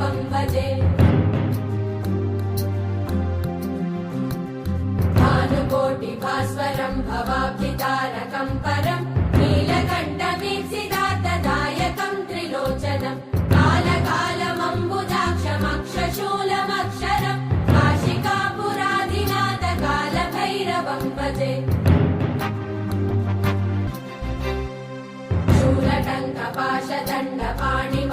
भैरवं भजे भानुकोटिभास्वरं भवाब्धितारकं परं नीलकण्ठवीप्सितार्थदायकं त्रिलोचनं कालकालमम्बुजाक्षमक्षशूलमक्षरं काशिकापुराधिनाथकालभैरवं भजे शूलटङ्कपाशदण्डपाणि